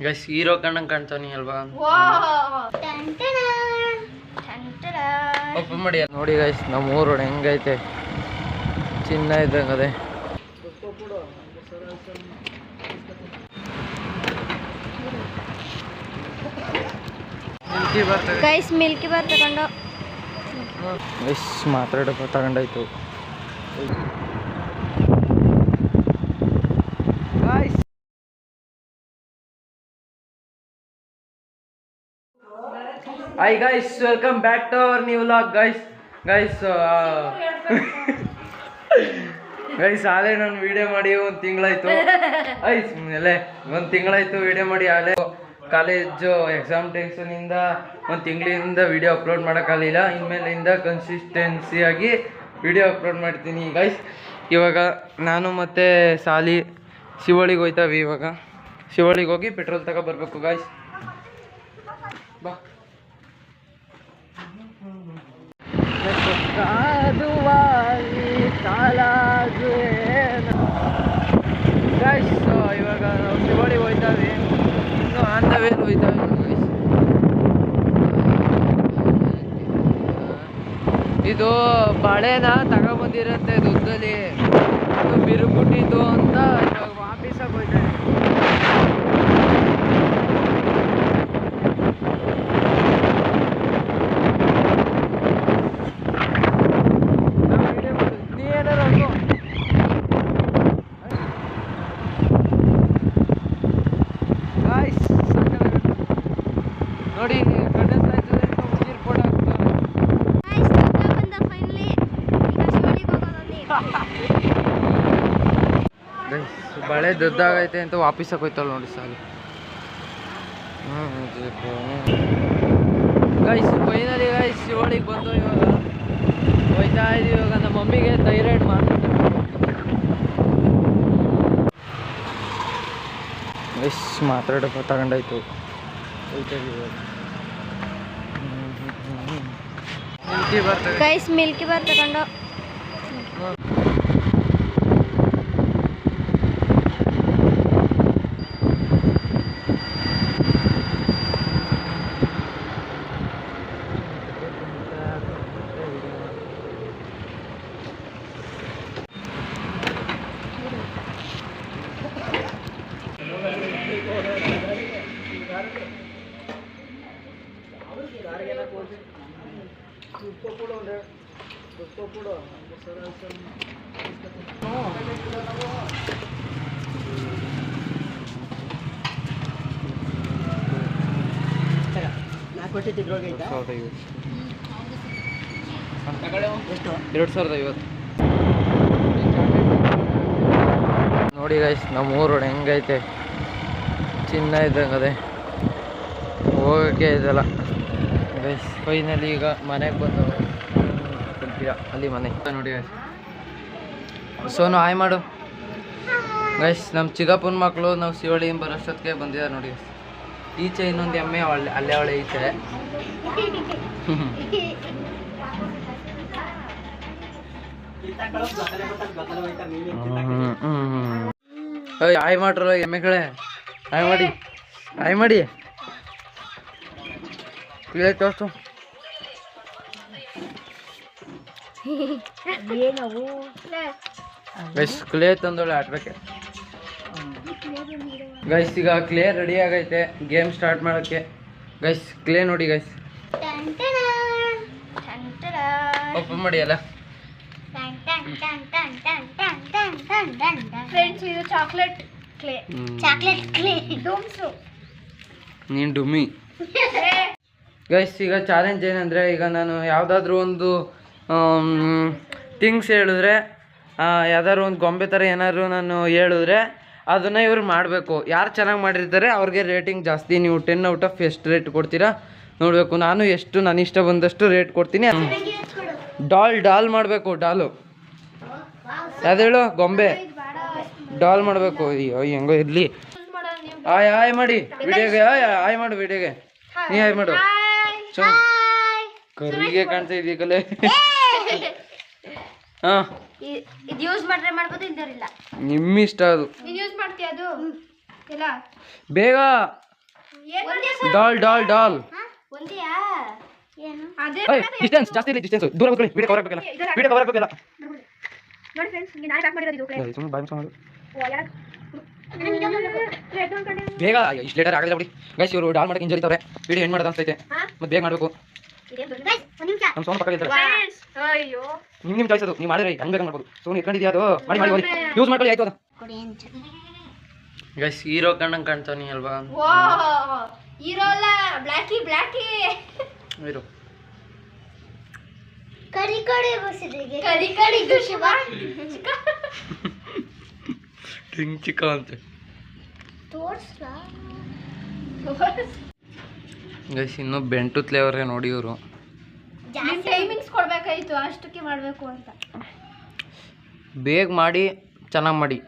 Guys hero ಕಣ್ಣಂಗೆ ಕಾಣ್ತಾನೆ ಅಲ್ವಾ? Open ಮಾಡಿ ನೋಡಿ ಗೈಸ್, ನಮ್ಮ ಊರು ಹೆಂಗೈತೆ, ಚಿನ್ನ ಇದ್ದಂಗೆ ಅದೇ. ಗೈಸ್ ಮಿಲ್ಕಿ ಬಾರ್ ತಗೊಂಡು guys ಮಾತಾಡಪ್ಪ ತಗೊಂಡಾಯ್ತು. Hi guys, welcome back to our new vlog guys. Guys ಆಲೇ ನಾನು ವಿಡಿಯೋ ಮಾಡಿ ಒಂದು ತಿಂಗಳಾಯ್ತು. ಒಂದು ತಿಂಗಳಾಯ್ತು ವಿಡಿಯೋ ಮಾಡಿ. ಆಲೇ ಕಾಲೇಜು ಎಕ್ಸಾಮ್ ಟೆನ್ಷನಿಂದ ಒಂದು ತಿಂಗಳಿಂದ ವಿಡಿಯೋ ಅಪ್ಲೋಡ್ ಮಾಡೋಕ್ಕಾಗಲಿಲ್ಲ. ಇನ್ಮೇಲಿಂದ ಕನ್ಸಿಸ್ಟೆನ್ಸಿಯಾಗಿ ವಿಡಿಯೋ ಅಪ್ಲೋಡ್ ಮಾಡ್ತೀನಿ ಗೈಸ್. ಇವಾಗ ನಾನು ಮತ್ತು ಸಾಲಿ ಶಿವಳಿಗೆ ಹೋಯ್ತಾವೆ. ಇವಾಗ ಶಿವಳಿಗೆ ಹೋಗಿ ಪೆಟ್ರೋಲ್ ತಗೊಬರ್ಬೇಕು ಗೈಸ್. ಬಾ ಗೈಸ್, ಇವಾಗ ನಾವು ಶಿವಳಿಗೆ ಹೋಯ್ತಾವೆ. ಇನ್ನು ಆನ್ ದ ವೇಲ್ ಹೋಯ್ತಾವೆ ಗೈಸ್. ಇದು ಬಾಳೆನ ತಗೊಬಂದಿರುತ್ತೆ ದುಡ್ಡಲ್ಲಿ, ಅದು ಬಿರುಗುಟ್ಟಿದ್ದು ಅಂತ ಇವಾಗ ವಾಪೀಸಾಗಿ ಹೋಯ್ತಾವೆ. ನೋಡಿ ಬಳೆ ದೊಡ್ಡಾಗೈತೆ ಅಂತ ವಾಪೀಸಾಗಿ ಹೋಯ್ತಲ್ಲ ನೋಡಿ ಸಾಲಿ. ಗೈಸ್ ಫೈನಲಿ ಗೈಸ್ ಶಿವಳಿಗೆ ಬಂದು ಇವಾಗ ಹೋಯ್ತಾ ಇದೀವಿ. ಇವಾಗ ನಮ್ಮ ಮಮ್ಮಿಗೆ ಥೈರಾಯ್ಡ್ ಮಾಡ್ಬಿಟ್ಟು ಗೈಸ್ ಮಾತಾಡಪ್ಪ ತಗೊಂಡಾಯ್ತು. ಗೈಸ್ ಮಿಲ್ಕಿ ಬಾರ್ ತಗೊಂಡು ನೋಡಿ ಗೈಸ್ ನಮ್ಮ ಊರು ಹೆಂಗೈತೆ, ಚಿನ್ನ ಇದ್ದಂಗೆ ಅದೇ, ಹೋಗೋಕ್ಕೆ ಇದೆಲ್ಲ ಗೈಸ್. ಫೈನಲಿ ಈಗ ಮನೆಗೆ ಬಂದು ಅಲ್ಲಿ ಮನೆ ನೋಡಿ ಗೈಸ್. ಸೋನು ಹಾಯ್ ಮಾಡು ಗೈಸ್. ನಮ್ಮ ಚಿಕ್ಕಪ್ಪನ ಮಕ್ಕಳು ನಾವು ಶಿವಳಿ ಬರೋಷ್ಟೊತ್ತಿಗೆ ಬಂದಿದ್ದಾರೆ ನೋಡಿ ಗೈಸ್. ಈಚೆ ಇನ್ನೊಂದು ಎಮ್ಮೆ ಅಲ್ಲೇ ಅವಳೆ ಈಚೆ. ಹಾಯ್ ಮಾಡ್ರಲ್ಲ ಎಮ್ಮೆಗಳೇ, ಹಾಯ್ ಮಾಡಿ, ಹಾಯ್ ಮಾಡಿ. ಕ್ಲೇ ತೋರ್ಸು. ಗೈಸ್ ಕ್ಲೇ ತಂದೊಳ್ಳೆ ಆಡ್ಬೇಕೆ ಗೈಸ್. ಈಗ ಕ್ಲೇ ರೆಡಿ ಆಗೈತೆ ಗೇಮ್ ಸ್ಟಾರ್ಟ್ ಮಾಡೋಕ್ಕೆ ಗೈಸ್. ಕ್ಲೇ ನೋಡಿ ಗೈಸ್, ಓಪನ್ ಮಾಡಿ ಅಲ್ಲ ಫ್ರೆಂಡ್ಸ್. ಇದು ಚಾಕ್ಲೇಟ್ ಕ್ಲೇ, ಚಾಕ್ಲೇಟ್ ಕ್ಲೇ ಡೂಮ್ಸು. ನೀನು ಡುಮ್ಮಿ ಗೈಸ್. ಈಗ ಚಾಲೆಂಜ್ ಏನಂದರೆ, ಈಗ ನಾನು ಯಾವುದಾದ್ರೂ ಒಂದು ಥಿಂಗ್ಸ್ ಹೇಳಿದ್ರೆ, ಯಾವ್ದಾದ್ರು ಒಂದು ಗೊಂಬೆ ಥರ ಏನಾದ್ರು ನಾನು ಹೇಳಿದ್ರೆ ಅದನ್ನು ಇವ್ರು ಮಾಡಬೇಕು. ಯಾರು ಚೆನ್ನಾಗಿ ಮಾಡಿರ್ತಾರೆ ಅವ್ರಿಗೆ ರೇಟಿಂಗ್ ಜಾಸ್ತಿ. ನೀವು 10 ಔಟ್ ಆಫ್ ಎಷ್ಟು ರೇಟ್ ಕೊಡ್ತೀರಾ ನೋಡಬೇಕು. ನಾನು ಎಷ್ಟು ನನ್ನ ಇಷ್ಟ ಬಂದಷ್ಟು ರೇಟ್ ಕೊಡ್ತೀನಿ. ಡಾಲ್ ಮಾಡಬೇಕು. ಡಾಲು ಯಾವ್ದು ಹೇಳು? ಗೊಂಬೆ ಡಾಲ್ ಮಾಡಬೇಕು. ಅಯ್ಯೋ ಹೆಂಗೋ ಇರಲಿ. ಆಯ್ ಮಾಡಿ ವಿಡಿಯೋಗೆ, ಆಯ್ ಮಾಡು ವಿಡಿಯೋಗೆ. ನೀ ಆಯ್ ಮಾಡು. ಕರಿಗೆ ಕಾಣ್ತಾ ಇದೀಗಲೇ. ಹಾಂ, ಇದು ಯೂಸ್ ಮಾಡ್ರೆ ಮಾಡ್ಬೋದು, ಇಲ್ದಿರಲ್ಲ ನಿಮ್ಮ ಇಷ್ಟ. ಅದು ನೀನು ಯೂಸ್ ಮಾಡ್ತೀಯ ಅದು ಇಲ್ಲ. ಬೇಗ ಡಾಲ್ ಡಾಲ್ ಡಾಲ್ ಒಂದಿಯಾ ಏನು ಅದೇ ಡಿಸ್ಟೆನ್ಸ್ ಜಾಸ್ತಿ ಇಲ್ಲ, ಡಿಸ್ಟೆನ್ಸ್ ದೂರ ಹೋಗ್ಕೊಳ್ಳಿ. ವಿಡಿಯೋ ಕವರ್ ಆಗಬೇಕಲ್ಲ, ವಿಡಿಯೋ ಕವರ್ ಆಗಬೇಕಲ್ಲ. ನೋಡಿ ಫ್ರೆಂಡ್ಸ್ ಹಿಂಗೆ ನಾನು ಪ್ಯಾಕ್ ಮಾಡಿರೋದು ಇದು ಓಕೆ ಸುಮ್ಮನೆ ಬಾಯ್ ಮುಚ್ಕೊಂಡು ಓ ಯಾರ್ ಬೇಗ ಇಷ್ಟು ಲೇಟರ್ ಆಗಲ್ಲ ಬಿಡಿ ಗೈಸ್. ಇವರು ಡಾಲ್ ಮಾಡಕ್ಕೆ ಹಿಂಜರಿತವ್ರೆ, ವಿಡಿಯೋ ಏನು ಮಾಡೋದು ಅನ್ಸ್ತೈತೆ. ಮತ್ತೆ ಬೇಗ ಮಾಡಬೇಕು. ನಮ್ಮ ಸೋನು ಪಕ್ಕ ಇರ್ತಾರೆ. ಅಯ್ಯೋ ನಿಮ್ಮ ಚಾಯ್ಸ್ ಅದು, ನೀವು ಮಾಡಿದ್ರೆ ಹಂಗೆ ಬೇಗ ಮಾಡ್ಬೋದು. ಸೋನು ಇಟ್ಕೊಂಡಿದ್ಯಾ ಅದು ಮಾಡಿ ಮಾಡಿ ಹೋಗಿ ಯೂಸ್ ಮಾಡ್ಕೊಳ್ಳಿ ಆಯ್ತು ಅದು. ಗೈಸ್ ಹೀರೋ ಕಣ್ಣಂಗೆ ಕಾಣ್ತಾನೆ ಅಲ್ವಾ? ವಾ ಹೀರೋ ಅಲ್ಲ, ಬ್ಲ್ಯಾಕಿ ಬ್ಲ್ಯಾಕಿ ಹೀರೋ. ಕಡಿ ಕಡಿ ಬಸಿದಿಗೆ ಕಡಿ ಕಡಿ ಗುಶಿವಾ ಟಿಂಗ್ ಚಿಕ್ಕ ಅಂತ ತೋರ್ಸ್ಲಾ ಗೈಸ್. ಇನ್ನೂ ಬೆಂಟುತ್ಲೆ ಅವ್ರೆ ನೋಡಿ ಇವರು. ಜಾಸ್ತಿ ಟೈಮಿಂಗ್ಸ್ ಕೊಡಬೇಕಾಯಿತು, ಅಷ್ಟಕ್ಕೆ ಮಾಡಬೇಕು ಅಂತ. ಬೇಗ ಮಾಡಿ ಚೆನ್ನಾಗಿ ಮಾಡಿ.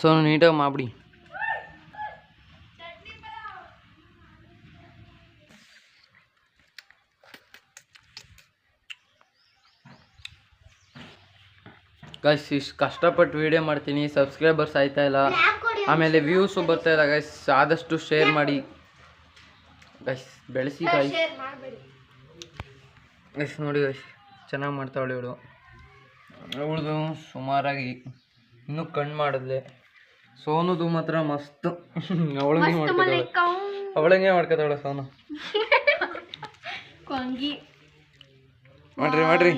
ಸೊ ನೀಟಾಗಿ ಮಾಡಿಬಿಡಿ. ಗೈಸ್ ಇಷ್ಟು ಕಷ್ಟಪಟ್ಟು ವೀಡಿಯೋ ಮಾಡ್ತೀನಿ, ಸಬ್ಸ್ಕ್ರೈಬರ್ಸ್ ಆಯ್ತಾ ಇಲ್ಲ, ಆಮೇಲೆ ವ್ಯೂಸು ಬರ್ತಾ ಇಲ್ಲ ಗೈಸ್. ಆದಷ್ಟು ಶೇರ್ ಮಾಡಿ ಗೈಸ್, ಬೆಳೆಸಿ ಗೈಸ್. ಗೈಸ್ ನೋಡಿ ಗೈಸ್, ಚೆನ್ನಾಗಿ ಮಾಡ್ತಾವಳೆ ಇವಳು. ಅವಳದು ಸುಮಾರಾಗಿ ಇನ್ನೂ ಕಣ್ಣು ಮಾಡಿದ್ಲೆ. ಸೋನುದು ಮಾತ್ರ ಮಸ್ತ್ ಅವಳಂಗೆ ಮಾಡ್ಕೊತಾಳೆ, ಅವಳಂಗೆ ಮಾಡ್ಕೊತಾಳೆ ಸೋನು. ಮಾಡ್ರಿ ಮಾಡ್ರಿ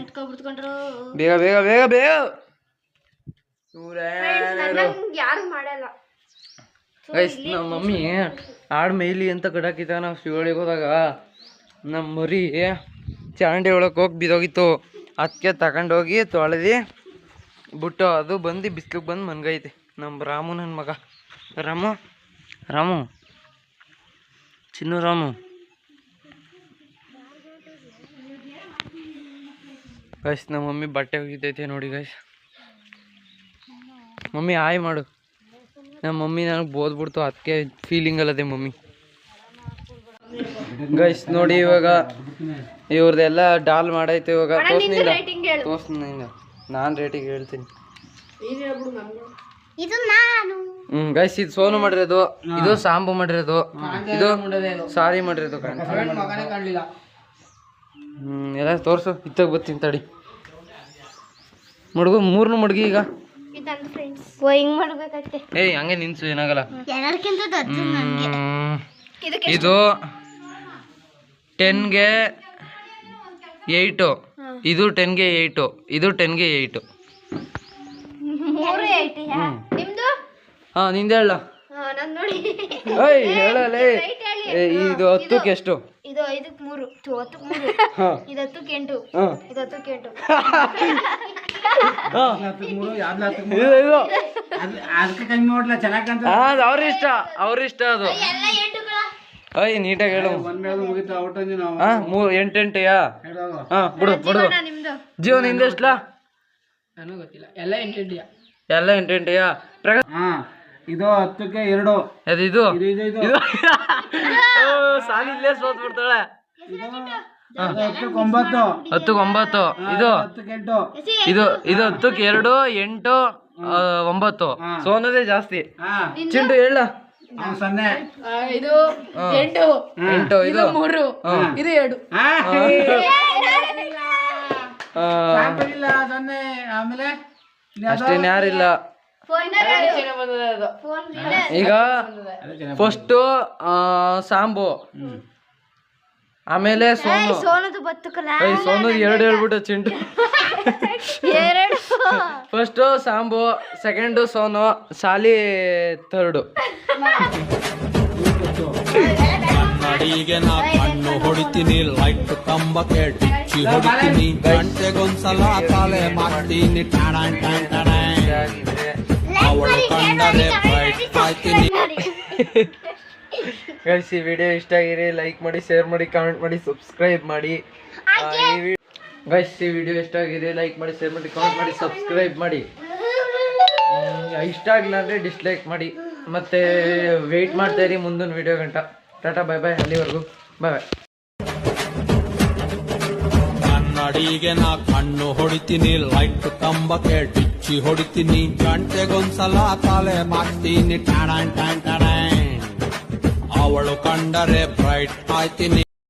ಬೇಗ ಬೇಗ ಬೇಗ ಬೇಗ. ಯಾರು ಮಾಡಲ್ಲ ಗೈಸ್ ನಮ್ಮ ಮಮ್ಮಿ ಆಡ್ ಮೇಯ್ಲಿ ಅಂತ ಕಡಾಕಿದ್ದ. ನಾವು ಶಿವಳಿಗೆ ಹೋದಾಗ ನಮ್ಮ ಮರಿ ಚಾಂಡಿ ಒಳಗೆ ಹೋಗಿ ಬಿದ್ದೋಗಿತ್ತು. ಅದಕ್ಕೆ ತಗೊಂಡೋಗಿ ತೊಳೆದು ಬಿಟ್ಟು ಅದು ಬಂದು ಬಿಸ್ಲಿಗೆ ಬಂದು ಮನ್ಗೈತೆ. ನಮ್ಮ ರಾಮು ನನ್ನ ಮಗ ರಾಮು, ರಾಮು ಚಿನ್ನು ರಾಮು. ಗೈಸ್ ನಮ್ಮ ಮಮ್ಮಿ ಬಟ್ಟೆ ಹೋಗಿದ್ದೈತೆ ನೋಡಿ ಗೈಸ್. ಮಮ್ಮಿ ಆಯ್ ಮಾಡು. ನಮ್ಮ ಮಮ್ಮಿ ನನಗೆ ಬೋದ್ಬಿಡ್ತು, ಅದಕ್ಕೆ ಫೀಲಿಂಗ್ ಅಲ್ಲದೆ ಮಮ್ಮಿ. ಗೈಸ್ ನೋಡಿ ಇವಾಗ ಇವ್ರದ್ದೆಲ್ಲ ಡಾಲ್ ಮಾಡೈತೆ. ಇವಾಗ ತೋರ್ಸ್ನಿಂದ ನಾನು ರೇಟಿಗೆ ಹೇಳ್ತೀನಿ. ಇದು ನಾನು ಗೈಸ್ ಇದು ಸೋನು ಮಾಡಿರೋದು, ಇದು ಸಾಂಬು ಮಾಡಿರೋದು, ಇದು ಸಾರಿ ಮಾಡಿರೋದು. ಎಲ್ಲ ತೋರ್ಸು, ಇತ್ತಾಗ ಬರ್ತೀನಿ ತಡಿ. ಮಡ್ಗು ಮೂರ್ನು ಮಡ್ಗಿ ಈಗ. ಹಿಂಗ್ ಮಾಡ್ಬೇಕಾಗ್ತದೆ. ಏಯ್ ಹಂಗೆ ನಿನ್ಸು, ಏನಾಗಲ್ಲ. ಎಲ್ಲರಿಗಿಂತ ದೊಡ್ಡದು ನನಗೆ. ಇದು 10ಗೆ 8, ಇದು 10ಗೆ 8, ಇದು 10ಗೆ 8. ಮೂರು 8 ನಿಮ್ದು? ಹಾಂ ನಿಂದ ಹೇಳ. ನಾನು ನೋಡಿ ಏಯ್ ಹೇಳಲೇ. ಇದು 10ಕ್ಕೆ ಎಷ್ಟು? ಇದು 5ಕ್ಕೆ 3, 10ಕ್ಕೆ 3, ಇದು 10ಕ್ಕೆ 8, ಇದು 10ಕ್ಕೆ 8. ಅವ್ರಿಷ್ಟ ಅವ್ರಿಷ್ಟ ಅದು. ಅಯ್ಯ ನೀಟಾಗಿ ಹೇಳು. 8 8ಯಾ? ಹಾಂ ಬಿಡು ಬಿಡು. ಜೀವ ನಿಂದ ಎಷ್ಟಲ್ಲ? ನನಗೂ ಗೊತ್ತಿಲ್ಲ, ಎಲ್ಲ 8 8ಯಾ? ಎಲ್ಲ 8 8ಯಾ? ಇದು 10ಕ್ಕೆ 2. ಅದು ಇದು ಇದು ಸಾಲಿ ಇಲ್ಲೇ ಸೋತ್ ಬಿಡ್ತಾಳೆ. 10ಕ್ಕೆ 9. 10ಕ್ಕೆ 9. ಇದು 10ಕ್ಕೆ 8. ಇದು ಇದು 10ಕ್ಕೆ 2 8 9. ಸೋನದೇ ಜಾಸ್ತಿ. ಚಿಂಟು ಹೇಳ. 0. ಇದು 8, 8 ಇದು 3, ಇದು 2. ಆಮೇಲೆ ಅಷ್ಟೇನು ಯಾರಿಲ್ಲ. ಈಗ ಫಸ್ಟು ಸಾಂಬು, ಆಮೇಲೆ ಸೋನು. ಸೋನದು ಬತ್ತುಕಲ್ಲ. ಸೋನು 2 ಹೇಳ್ಬಿಟ್ಟು ಚಿಂಟು. 2 ಫಸ್ಟು ಸಾಂಬು, ಸೆಕೆಂಡು ಸೋನು, ಸಾಲಿ 3rd. ಕನ್ನಡಿಗೆ ನಾ ಕಣ್ಣು ಹೊಡಿತೀನಿ, ಲೈಟ್ ಕಂಬಕ್ಕೆ ಡಿಚ್ಚಿ ಹೊಡಿತೀನಿ, ಗಂಟೆಗೊಂದ್ಸಲ ತಲೆ ಮಾಡ್ತೀನಿ, ಅವಳು ಕಂಡರೆ ಬ್ರೈಟ್ ಆಯ್ತೀನಿ. ಗೈಸ್ ಈ ವಿಡಿಯೋ ಇಷ್ಟ ಆಗಿರಿ ಲೈಕ್ ಮಾಡಿ, ಶೇರ್ ಮಾಡಿ, ಕಾಮೆಂಟ್ ಮಾಡಿ, ಸಬ್ಸ್ಕ್ರೈಬ್ ಮಾಡಿ. ಗೈಸ್ ಈ ವಿಡಿಯೋ ಇಷ್ಟ ಆಗಿರಿ ಲೈಕ್ ಮಾಡಿ, ಶೇರ್ ಮಾಡಿ, ಕಾಮೆಂಟ್ ಮಾಡಿ, ಸಬ್ಸ್ಕ್ರೈಬ್ ಮಾಡಿ. ಇಷ್ಟ ಆಗಿಲ್ಲ ಅಂದರೆ ಡಿಸ್ಲೈಕ್ ಮಾಡಿ. ಮತ್ತೆ ವೆಯ್ಟ್ ಮಾಡ್ತಾ ಇರಿ ಮುಂದಿನ ವಿಡಿಯೋ ಗಂಟ. ಟಾಟಾ ಬಾಯ್ ಬಾಯ್, ಅಲ್ಲಿವರೆಗೂ ಬಾಯ್ ಬಾಯ್. ಕನ್ನಡಿಗೆ ನಾ ಕಣ್ಣು ಹೊಡಿತೀನಿ, ಲೈಟ್ ಕಂಬಕ್ಕೆ ಡಿಚ್ಚಿ ಹೊಡಿತೀನಿ, ಗಂಟೆಗೊಂದ್ಸಲ ತಲೆ ಮಾಡ್ತೀನಿ, ಅವಳು ಕಂಡರೆ ಬ್ರೈಟ್ ಆಯ್ತೀನಿ